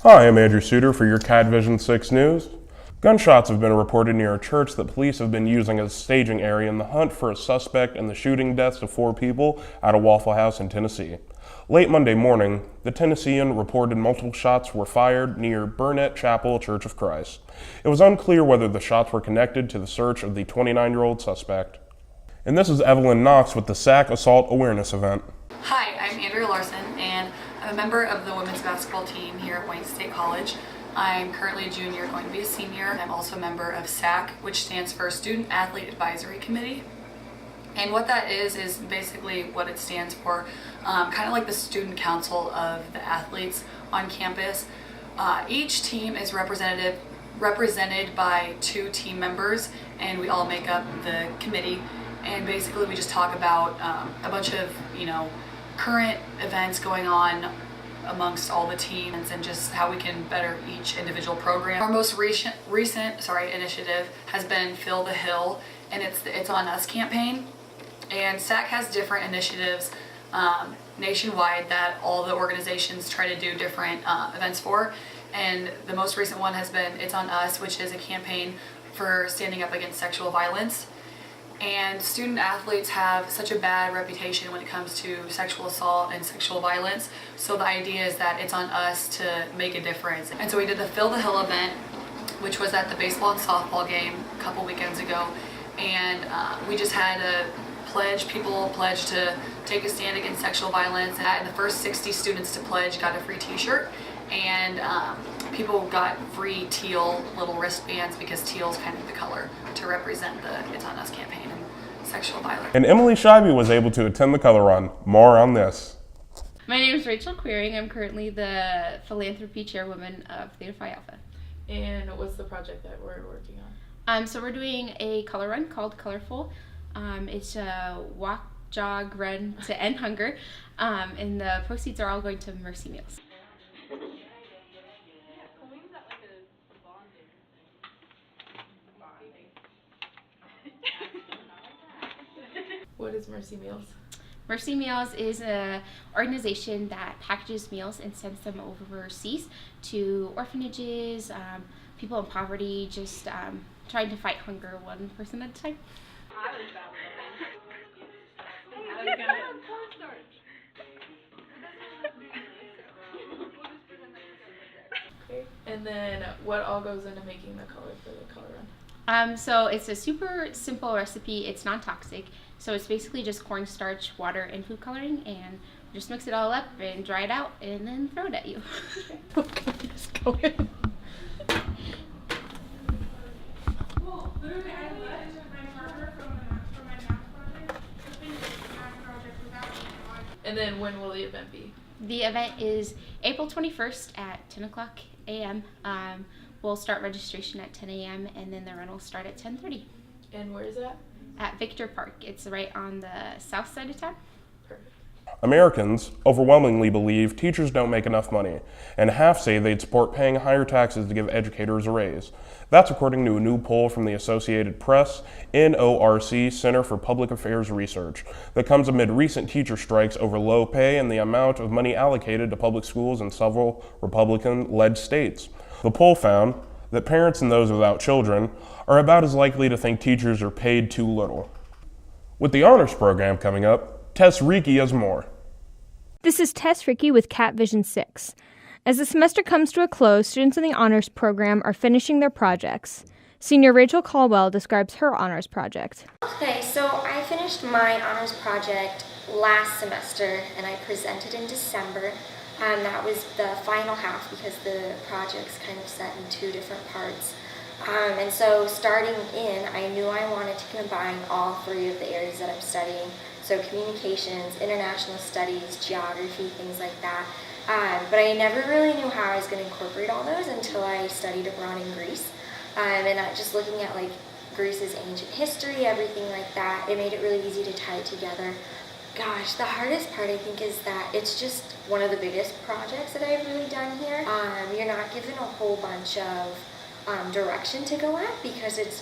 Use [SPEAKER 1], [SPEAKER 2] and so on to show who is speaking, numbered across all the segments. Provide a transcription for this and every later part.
[SPEAKER 1] Hi, I'm Andrew Suter for your KWSC News. Gunshots have been reported near a church that police have been using as a staging area in the hunt for a suspect in the shooting deaths of 4 people at a Waffle House in Tennessee. Late Monday morning, the Tennessean reported multiple shots were fired near Burnett Chapel Church of Christ. It was unclear whether the shots were connected to the search of the 29-year-old suspect. And this is Evelyn Knox with the SAC Assault Awareness Event.
[SPEAKER 2] Hi, I'm Andrea Larson, and I'm a member of the women's basketball team here at Wayne State College. I'm currently a junior, going to be a senior. I'm also a member of SAC, which stands for Student Athlete Advisory Committee. And what that is basically what it stands for, kind of like the student council of the athletes on campus. Each team is represented by 2 team members, and we all make up the committee. And basically we just talk about a bunch of, current events going on amongst all the teams and just how we can better each individual program. Our most recent initiative has been Fill the Hill, and it's on Us campaign. And SAC has different initiatives nationwide that all the organizations try to do different events for. And the most recent one has been It's on Us, which is a campaign for standing up against sexual violence. And student athletes have such a bad reputation when it comes to sexual assault and sexual violence. So the idea is that it's on us to make a difference. And so we did the Fill the Hill event, which was at the baseball and softball game a couple weekends ago. And we just had people pledge to take a stand against sexual violence. And the first 60 students to pledge got a free t-shirt. And people got free teal little wristbands because teal is kind of the color to represent the It's on Us campaign and sexual violence.
[SPEAKER 1] And Emily Scheibe was able to attend the color run. More on this.
[SPEAKER 3] My name is Rachel Queering. I'm currently the philanthropy chairwoman of Theta Phi Alpha.
[SPEAKER 4] And what's the project that we're working on?
[SPEAKER 3] So we're doing a color run called Colorful. It's a walk, jog, run to end hunger, and the proceeds are all going to Mercy Meals.
[SPEAKER 4] What is Mercy Meals?
[SPEAKER 3] Mercy Meals is an organization that packages meals and sends them overseas to orphanages, people in poverty, just trying to fight hunger one person at a time.
[SPEAKER 4] Okay. And then what all goes into making the color for the color run?
[SPEAKER 3] So it's a super simple recipe. It's non-toxic. So it's basically just cornstarch, water, and food coloring, and just mix it all up and dry it out, and then throw it at you.
[SPEAKER 4] Okay, just go ahead. And then when will the event be?
[SPEAKER 3] The event is April 21st at 10 o'clock a.m. We'll start registration at 10 a.m. and then the run will start at 10:30.
[SPEAKER 4] And where is that?
[SPEAKER 3] At Victor Park. It's right on the south side of town.
[SPEAKER 4] Perfect.
[SPEAKER 1] Americans overwhelmingly believe teachers don't make enough money, and half say they'd support paying higher taxes to give educators a raise. That's according to a new poll from the Associated Press NORC Center for Public Affairs Research that comes amid recent teacher strikes over low pay and the amount of money allocated to public schools in several Republican-led states. The poll found that parents and those without children are about as likely to think teachers are paid too little. With the honors program coming up, Tess Rickey has more.
[SPEAKER 5] This is Tess Rickey with KWSC. As the semester comes to a close, students in the honors program are finishing their projects. Senior Rachel Caldwell describes her honors project.
[SPEAKER 6] Okay, so I finished my honors project last semester and I presented in December. That was the final half because the project's kind of set in 2 different parts. And so starting in, I knew I wanted to combine all 3 of the areas that I'm studying. So communications, international studies, geography, things like that. But I never really knew how I was going to incorporate all those until I studied abroad in Greece. And just looking at Greece's ancient history, everything like that, it made it really easy to tie it together. Gosh, the hardest part I think is that it's just one of the biggest projects that I've really done here. You're not given a whole bunch of direction to go at because it's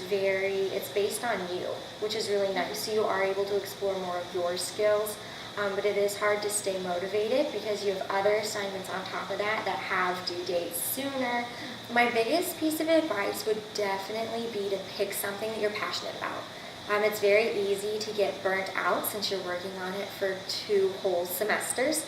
[SPEAKER 6] based on you, which is really nice. So you are able to explore more of your skills but it is hard to stay motivated because you have other assignments on top of that that have due dates sooner. My biggest piece of advice would definitely be to pick something that you're passionate about. It's very easy to get burnt out since you're working on it for 2 whole semesters.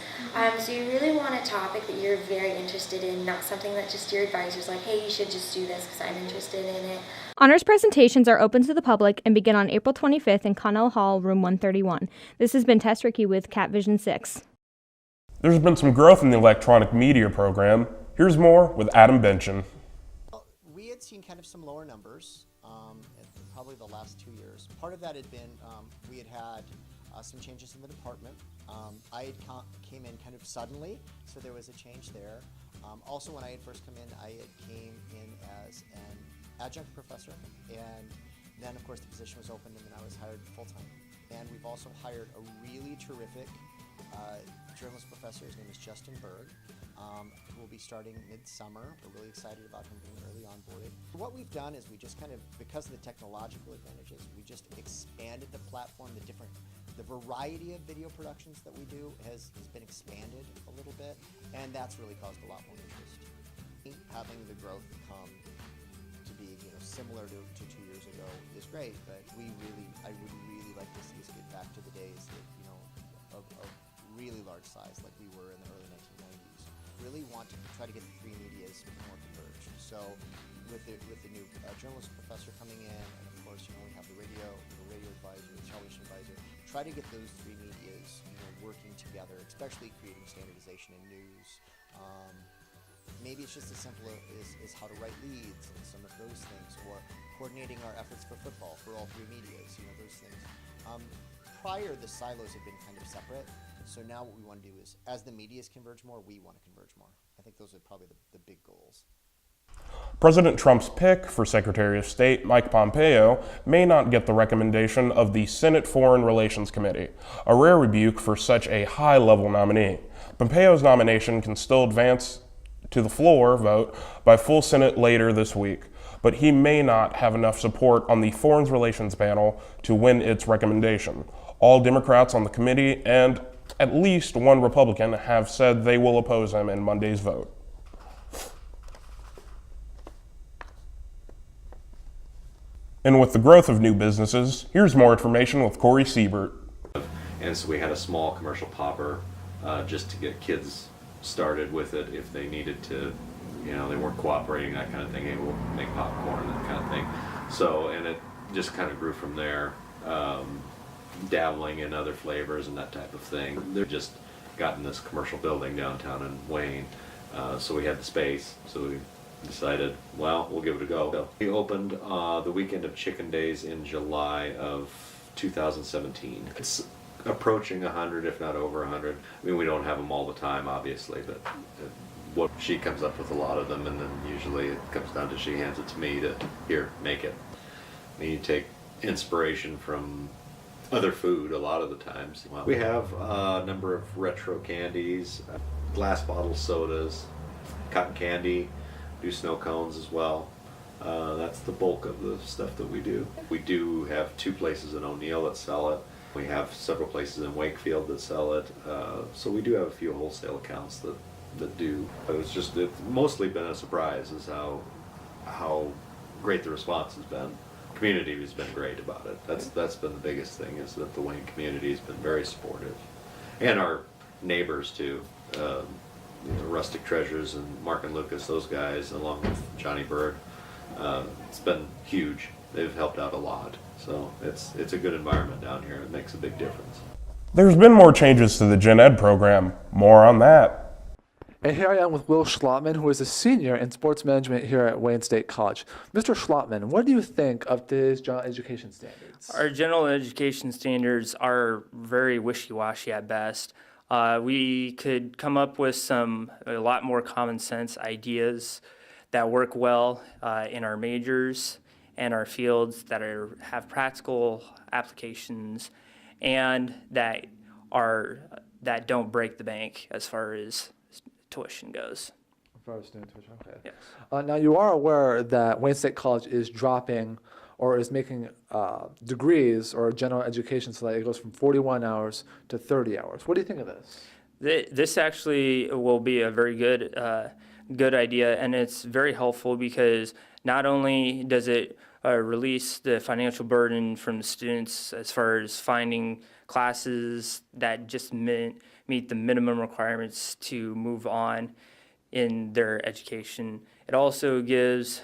[SPEAKER 6] So you really want a topic that you're very interested in, not something that just your advisor's like, hey, you should just do this because I'm interested in it.
[SPEAKER 5] Honors presentations are open to the public and begin on April 25th in Connell Hall, room 131. This has been Tess Rickey with KWSC 6.
[SPEAKER 1] There's been some growth in the electronic media program. Here's more with Adam Benchin.
[SPEAKER 7] We had seen kind of some lower numbers probably the last 2 years. Part of that had been we had some changes in the department. I came in kind of suddenly, so there was a change there. Also, when I had first come in, I had came in as an adjunct professor, and then of course the position was opened, and then I was hired full-time. And we've also hired a really terrific journalist professor. His name is Justin Berg, who will be starting mid-summer. We're really excited about him being early onboarded. What we've done is we just kind of, because of the technological advantages, we just expanded the platform. The variety of video productions that we do has been expanded a little bit, and that's really caused a lot more interest. Having the growth come to be similar to 2 years ago is great, but I would really like to see us get back to the days that of really large size like we were in the early 1990s. Really want to try to get the 3 medias more converged. So with the new journalist professor coming in, and of course we have the radio advisor, the television advisor, try to get those 3 medias working together, especially creating standardization in news. Maybe it's just as simple as how to write leads and some of those things, or coordinating our efforts for football for all 3 medias, those things. Prior, the silos had been kind of separate, so now what we want to do is, as the medias converge more, we want to converge more. I think those are probably the big goals.
[SPEAKER 1] President Trump's pick for Secretary of State, Mike Pompeo, may not get the recommendation of the Senate Foreign Relations Committee, a rare rebuke for such a high-level nominee. Pompeo's nomination can still advance to the floor vote by full Senate later this week, but he may not have enough support on the Foreign Relations panel to win its recommendation. All Democrats on the committee and at least one Republican have said they will oppose him in Monday's vote. And with the growth of new businesses, here's more information with Corey Siebert.
[SPEAKER 8] And so we had a small commercial popper just to get kids started with it if they needed to, they weren't cooperating, that kind of thing. Hey, we'll make popcorn, that kind of thing. So, and it just kind of grew from there, dabbling in other flavors and that type of thing. They've just gotten this commercial building downtown in Wayne, so we had the space, so we decided, well, we'll give it a go. We opened the weekend of Chicken Days in July of 2017. It's approaching 100, if not over 100. I mean, we don't have them all the time, obviously, but she comes up with a lot of them, and then usually it comes down to she hands it to me to, here, make it. I mean, you take inspiration from other food a lot of the times. We have a number of retro candies, glass bottle sodas, cotton candy, do snow cones as well. That's the bulk of the stuff that we do. We do have 2 places in O'Neill that sell it. We have several places in Wakefield that sell it. So we do have a few wholesale accounts that do. It's mostly been a surprise is how great the response has been. Community has been great about it. That's been the biggest thing, is that the Wayne community has been very supportive, and our neighbors too. Rustic Treasures and Mark and Lucas, those guys, along with Johnny Bird. It's been huge. They've helped out a lot, so it's a good environment down here. It makes a big difference.
[SPEAKER 1] There's been more changes to the Gen Ed program. More on that.
[SPEAKER 9] And here I am with Will Slotman, who is a senior in sports management here at Wayne State College. Mr. Slotman, what do you think of today's general education standards?
[SPEAKER 10] Our general education standards are very wishy-washy at best. We could come up with a lot more common sense ideas that work well in our majors and our fields that have practical applications and that don't break the bank as far as tuition goes.
[SPEAKER 9] As far as student tuition, okay.
[SPEAKER 10] Yes.
[SPEAKER 9] Now you are aware that Wayne State College is dropping or is making degrees or general education so that it goes from 41 hours to 30 hours. What do you think of this?
[SPEAKER 10] This actually will be a very good idea, and it's very helpful because not only does it release the financial burden from the students as far as finding classes that just meet the minimum requirements to move on in their education. It also gives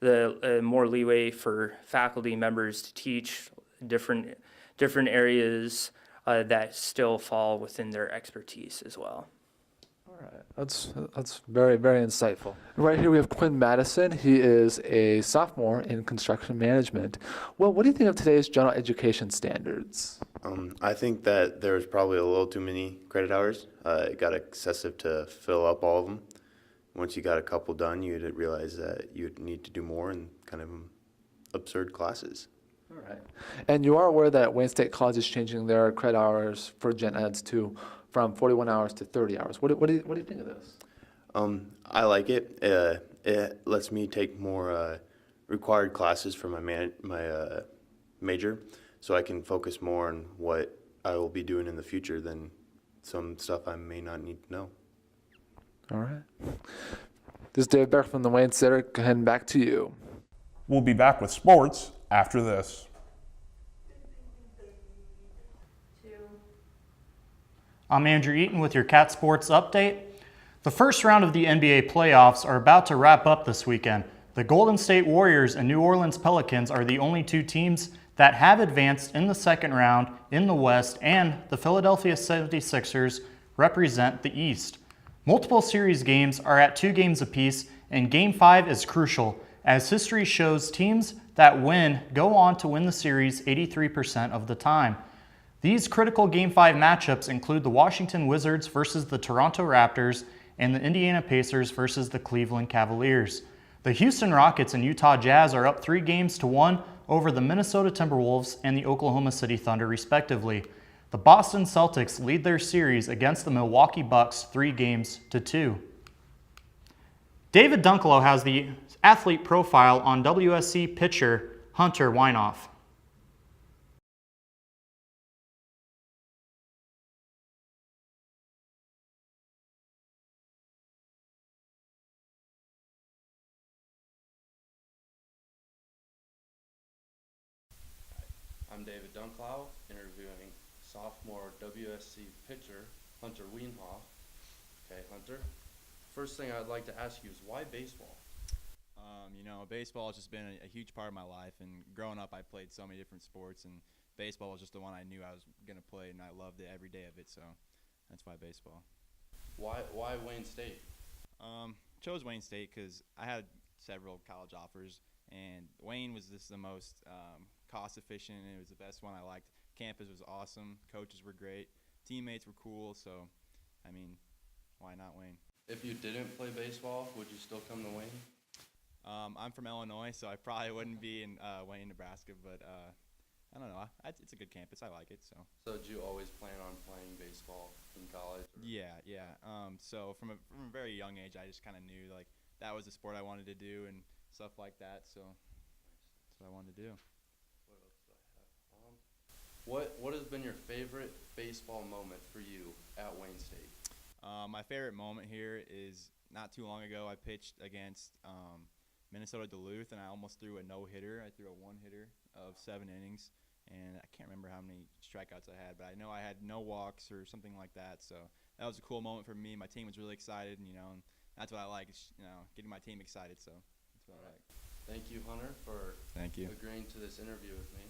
[SPEAKER 10] the more leeway for faculty members to teach different areas that still fall within their expertise as well.
[SPEAKER 9] All right, that's very, very insightful. Right here we have Quinn Madison. He is a sophomore in construction management. Well, what do you think of today's general education standards?
[SPEAKER 11] I think that there's probably a little too many credit hours. It got excessive to fill up all of them. Once you got a couple done, you'd realize that you'd need to do more and kind of absurd classes.
[SPEAKER 9] All right. And you are aware that Wayne State College is changing their credit hours for gen eds from 41 hours to 30 hours. What do you think of this?
[SPEAKER 11] I like it. It lets me take more required classes for my major, so I can focus more on what I will be doing in the future than some stuff I may not need to know.
[SPEAKER 9] All right. This is Dave Beck from the Wayne Center. Heading back to you.
[SPEAKER 1] We'll be back with sports after this.
[SPEAKER 12] I'm Andrew Eaton with your Cat Sports Update. The first round of the NBA playoffs are about to wrap up this weekend. The Golden State Warriors and New Orleans Pelicans are the only two teams that have advanced in the second round in the West, and the Philadelphia 76ers represent the East. Multiple series games are at 2 games apiece, and Game 5 is crucial, as history shows teams that win go on to win the series 83% of the time. These critical Game 5 matchups include the Washington Wizards versus the Toronto Raptors and the Indiana Pacers versus the Cleveland Cavaliers. The Houston Rockets and Utah Jazz are up 3-1 over the Minnesota Timberwolves and the Oklahoma City Thunder, respectively. The Boston Celtics lead their series against the Milwaukee Bucks 3-2. David Dunkelo has the athlete profile on WSC pitcher Hunter Wineoff.
[SPEAKER 13] I'm David Dunklow, interviewing sophomore WSC pitcher Hunter Wineoff. Okay, Hunter, first thing I'd like to ask you is why baseball?
[SPEAKER 14] Baseball has just been a huge part of my life, and growing up I played so many different sports, and baseball was just the one I knew I was going to play, and I loved it every day of it, so that's why baseball.
[SPEAKER 13] Why Wayne State?
[SPEAKER 14] Chose Wayne State because I had several college offers, and Wayne was just the most cost efficient, and it was the best one I liked. Campus was awesome, coaches were great, teammates were cool, so why not Wayne?
[SPEAKER 13] If you didn't play baseball, would you still come to Wayne?
[SPEAKER 14] I'm from Illinois, so I probably wouldn't be in Wayne, Nebraska, but I don't know. It's a good campus. I like it. So
[SPEAKER 13] did you always plan on playing baseball in college? Or?
[SPEAKER 14] Yeah. So from a very young age, I just kind of knew that was the sport I wanted to do and stuff like that. So that's what I wanted to do.
[SPEAKER 13] What else do I have? What has been your favorite baseball moment for you at Wayne State?
[SPEAKER 14] My favorite moment here is not too long ago. I pitched against Minnesota Duluth, and I almost threw a no-hitter. I threw a one-hitter of 7 innings, and I can't remember how many strikeouts I had, but I know I had no walks or something like that. So that was a cool moment for me. My team was really excited, and that's what I like, is, getting my team excited. So that's what I like.
[SPEAKER 13] Thank you, Hunter, for agreeing to this interview with me.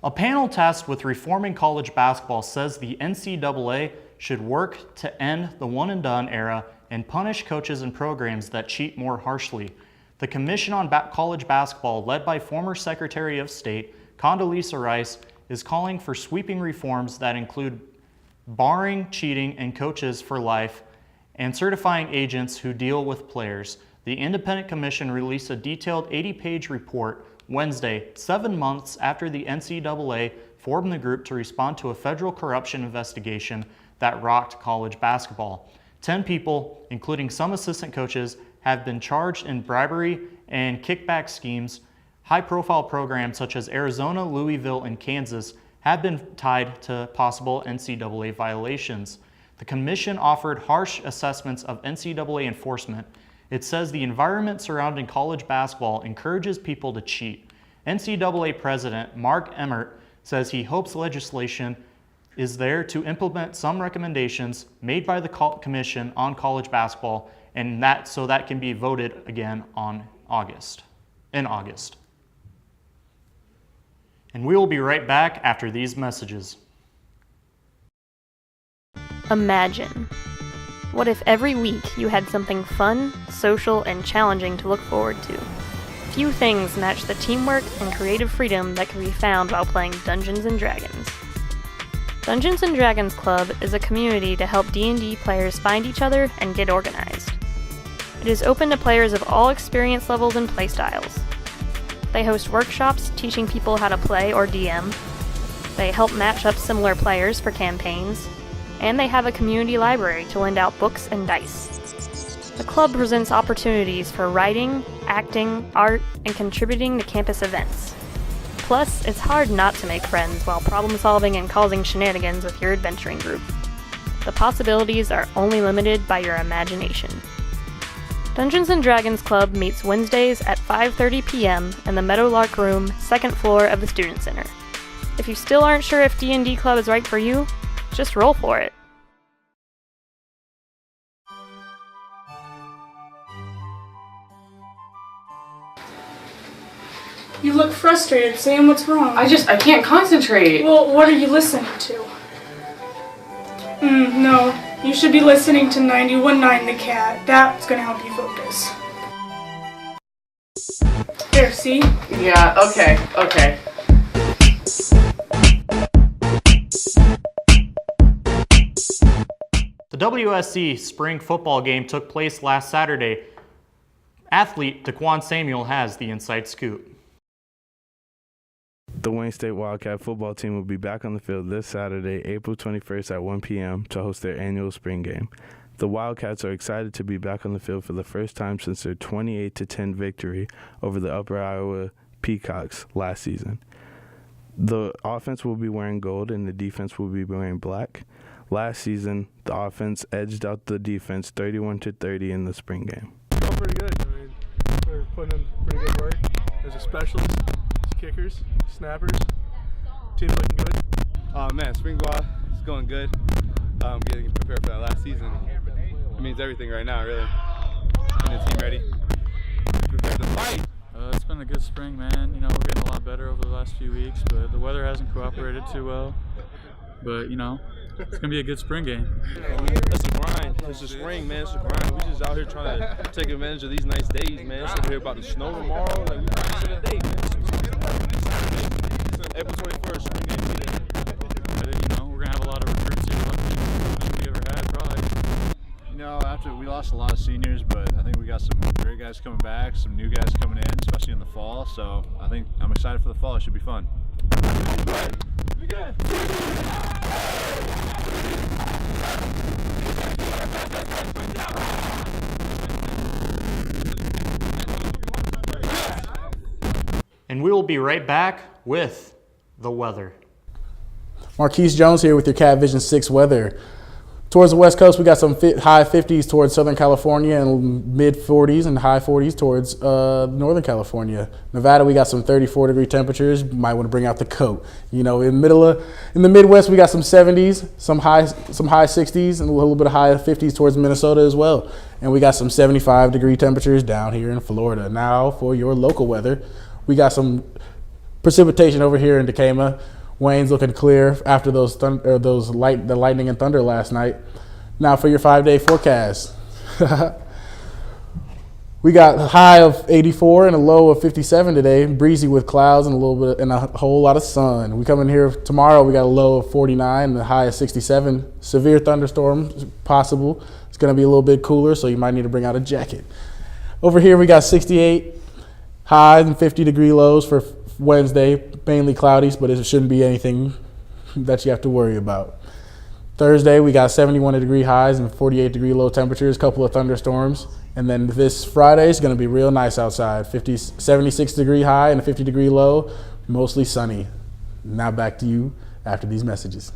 [SPEAKER 12] A panel tasked with reforming college basketball says the NCAA should work to end the one-and-done era and punish coaches and programs that cheat more harshly. The Commission on College Basketball, led by former Secretary of State Condoleezza Rice, is calling for sweeping reforms that include barring cheating in coaches for life and certifying agents who deal with players. The Independent Commission released a detailed 80-page report Wednesday, 7 months after the NCAA formed the group to respond to a federal corruption investigation that rocked college basketball. 10 people, including some assistant coaches, have been charged in bribery and kickback schemes. High-profile programs such as Arizona, Louisville, and Kansas have been tied to possible NCAA violations. The commission offered harsh assessments of NCAA enforcement. It says the environment surrounding college basketball encourages people to cheat. NCAA President Mark Emmert says he hopes legislation is there to implement some recommendations made by the commission on college basketball, and that can be voted again in August. And we will be right back after these messages.
[SPEAKER 15] Imagine. What if every week you had something fun, social, and challenging to look forward to? Few things match the teamwork and creative freedom that can be found while playing Dungeons & Dragons. Dungeons & Dragons Club is a community to help D&D players find each other and get organized. It is open to players of all experience levels and playstyles. They host workshops teaching people how to play or DM. They help match up similar players for campaigns. And they have a community library to lend out books and dice. The club presents opportunities for writing, acting, art, and contributing to campus events. Plus, it's hard not to make friends while problem solving and causing shenanigans with your adventuring group. The possibilities are only limited by your imagination. Dungeons & Dragons Club meets Wednesdays at 5:30 p.m. in the Meadowlark Room, 2nd floor of the Student Center. If you still aren't sure if D&D Club is right for you, just roll for it.
[SPEAKER 16] You look frustrated, Sam. What's wrong?
[SPEAKER 17] I can't concentrate.
[SPEAKER 16] Well, what are you listening to? No. You should be listening to 91.9 The Cat. That's gonna help you focus. Here, see?
[SPEAKER 17] Yeah, okay.
[SPEAKER 12] The WSC spring football game took place last Saturday. Athlete Daquan Samuel has the inside scoop.
[SPEAKER 18] The Wayne State Wildcat football team will be back on the field this Saturday, April 21st at 1 p.m. to host their annual spring game. The Wildcats are excited to be back on the field for the first time since their 28-10 victory over the Upper Iowa Peacocks last season. The offense will be wearing gold and the defense will be wearing black. Last season, the offense edged out the defense 31-30 in the spring game.
[SPEAKER 19] Pretty good. I mean, we're putting in pretty good work as a specialist, kickers, snappers. Team's looking good.
[SPEAKER 20] Man, spring ball is going good. Getting prepared for that last season. It means everything right now, really. Getting the team ready. Prepared to fight.
[SPEAKER 21] It's been a good spring, man. You know, we're getting a lot better over the last few weeks, but the weather hasn't cooperated too well. But, you know, it's going to be a good spring game.
[SPEAKER 13] It's a grind. It's a spring, man. It's a grind. We just out here trying to take advantage of these nice days, man. It's over here about to snow tomorrow. Like, we trying to set a date, man. April 21st, spring game today.
[SPEAKER 21] You know, we're going to have a lot of recruits here than we ever had, probably.
[SPEAKER 22] You know, after we lost a lot of seniors, but I think we got some great guys coming back, some new guys coming in, especially in the fall. So I think I'm excited for the fall. It should be fun.
[SPEAKER 12] And we will be right back with the weather.
[SPEAKER 23] Marquise Jones here with your Cat Vision 6 weather. Towards the west coast, we got some high 50s towards Southern California and mid 40s and high 40s towards Northern California. Nevada, we got some 34-degree temperatures. You might want to bring out the coat. You know, in the Midwest, we got some 70s, some high 60s, and a little bit of high 50s towards Minnesota as well. And we got some 75-degree temperatures down here in Florida. Now, for your local weather, we got some precipitation over here in Decatur. Wayne's looking clear after the lightning and thunder last night. Now for your 5-day forecast. We got a high of 84 and a low of 57 today. Breezy with clouds and a whole lot of sun. We come in here tomorrow. We got a low of 49 and a high of 67. Severe thunderstorms possible. It's going to be a little bit cooler, so you might need to bring out a jacket. Over here we got 68 highs and 50-degree lows for Wednesday, mainly cloudy, but it shouldn't be anything that you have to worry about. Thursday, we got 71-degree highs and 48-degree low temperatures, a couple of thunderstorms. And then this Friday is going to be real nice outside. 76-degree high and a 50-degree low, mostly sunny. Now back to you after these messages.